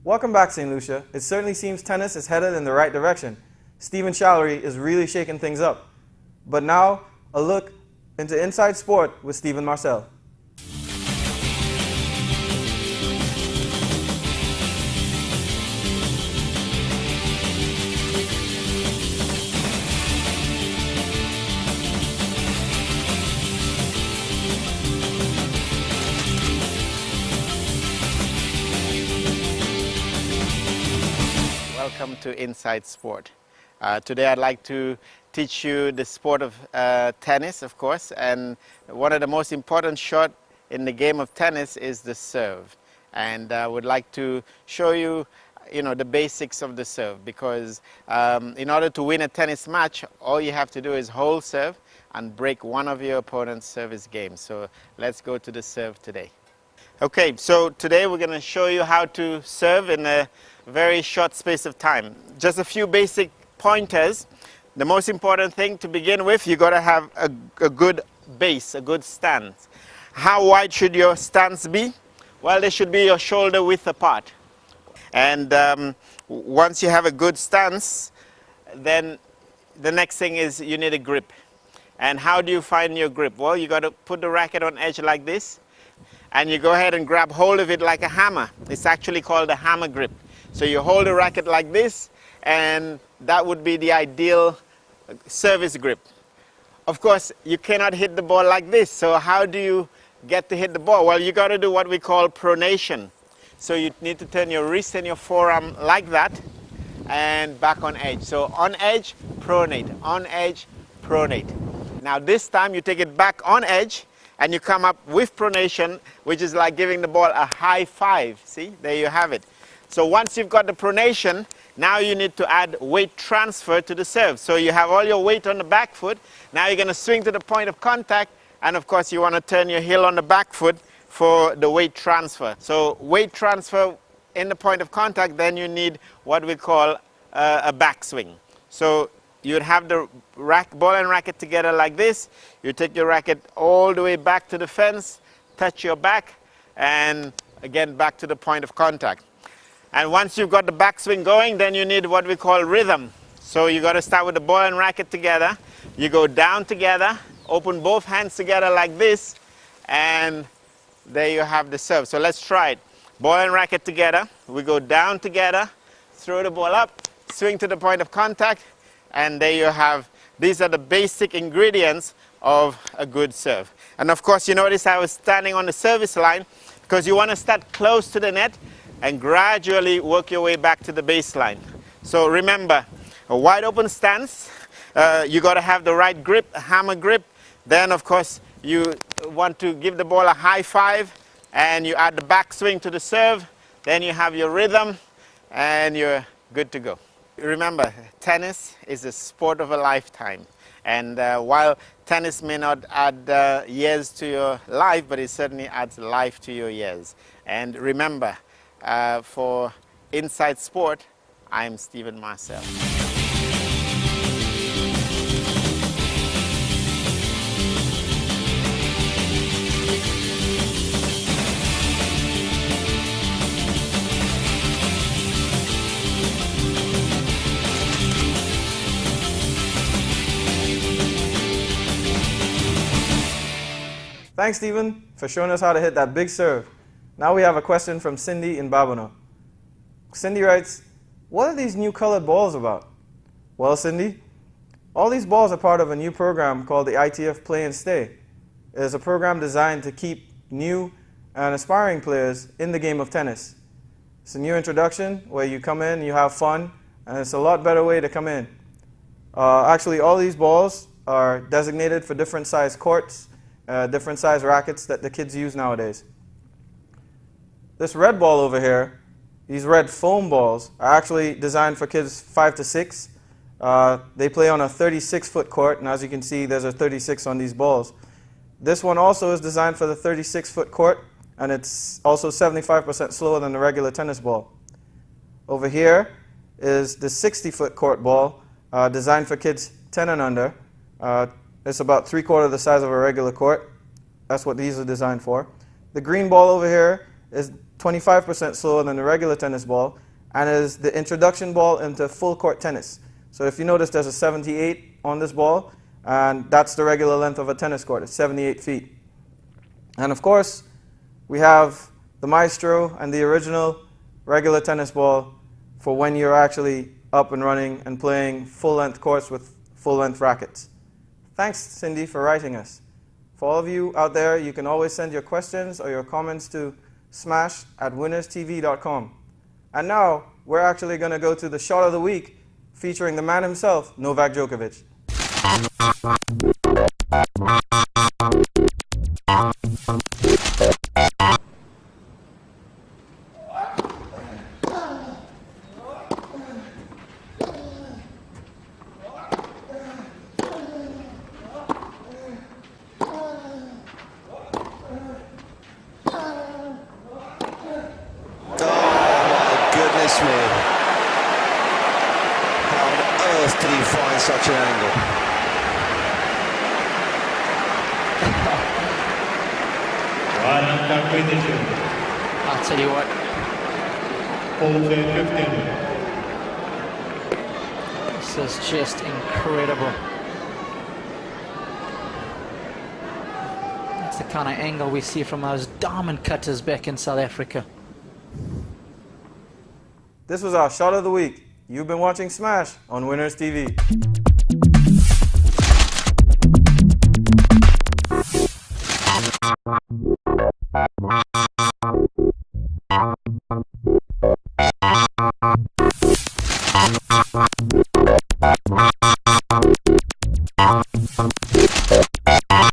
Welcome back, St. Lucia. It certainly seems tennis is headed in the right direction. Stephen Shallery is really shaking things up. But now, a look into Inside Sport with Stephen Marcel. Welcome to Inside Sport. Today I'd like to teach you the sport of tennis, of course, and one of the most important shots in the game of tennis is the serve. And I would like to show you, the basics of the serve, because in order to win a tennis match, all you have to do is hold serve and break one of your opponent's service game. So let's go to the serve today. Okay, so today we're going to show you how to serve in a very short space of time. Just a few basic pointers. The most important thing to begin with, you got to have a good base, a good stance. How wide should your stance be? Well, they should be your shoulder width apart. And once you have a good stance, then the next thing is you need a grip. And how do you find your grip? Well, you got to put the racket on edge like this, and you go ahead and grab hold of it like a hammer. It's actually called a hammer grip. So you hold the racket like this, and that would be the ideal service grip. Of course, you cannot hit the ball like this. So how do you get to hit the ball? Well, you got to do what we call pronation. So you need to turn your wrist and your forearm like that, and back on edge. So on edge, pronate. On edge, pronate. Now this time you take it back on edge, and you come up with pronation, which is like giving the ball a high five. See, there you have it. So once you've got the pronation, now you need to add weight transfer to the serve. So you have all your weight on the back foot. Now you're going to swing to the point of contact, and of course you want to turn your heel on the back foot for the weight transfer. So weight transfer in the point of contact, then you need what we call a backswing. So you'd have the ball and racket together like this. You take your racket all the way back to the fence, touch your back, and again back to the point of contact. And once you've got the backswing going, then you need what we call rhythm. So you got to start with the ball and racket together. You go down together, open both hands together like this, and there you have the serve. So let's try it. Ball and racket together. We go down together, throw the ball up, swing to the point of contact, and there you have. These are the basic ingredients of a good serve. And of course, you notice I was standing on the service line because you want to start close to the net and gradually work your way back to the baseline. So remember, a wide open stance, you got to have the right grip, a hammer grip. Then of course you want to give the ball a high five, and you add the backswing to the serve. Then you have your rhythm, and you're good to go. Remember, tennis is a sport of a lifetime. And while tennis may not add years to your life, but it certainly adds life to your years. And remember, for Inside Sport, I'm Stephen Marcel. Thanks, Stephen, for showing us how to hit that big serve. Now we have a question from Cindy in Babonneau. Cindy writes, what are these new colored balls about? Well, Cindy, all these balls are part of a new program called the ITF Play and Stay. It is a program designed to keep new and aspiring players in the game of tennis. It's a new introduction where you come in, you have fun, and it's a lot better way to come in. Actually, all these balls are designated for different size courts, different size rackets that the kids use nowadays. This red ball over here, these red foam balls, are actually designed for kids 5 to 6. They play on a 36-foot court, and as you can see, there's a 36 on these balls. This one also is designed for the 36-foot court, and it's also 75% slower than the regular tennis ball. Over here is the 60-foot court ball, designed for kids 10 and under. It's about 3/4 the size of a regular court. That's what these are designed for. The green ball over here is 25% slower than the regular tennis ball and is the introduction ball into full court tennis. So if you notice, there's a 78 on this ball, and that's the regular length of a tennis court. It's 78 feet. And of course, we have the Maestro and the original regular tennis ball for when you're actually up and running and playing full-length courts with full-length rackets. Thanks, Cindy, for writing us. For all of you out there, you can always send your questions or your comments to smash@winnerstv.com. And now, we're actually going to go to the shot of the week featuring the man himself, Novak Djokovic. Goodness me. How on earth did he find such an angle? I'll tell you what. This is just incredible. That's the kind of angle we see from those diamond cutters back in South Africa. This was our shot of the week. You've been watching Smash on Winners TV.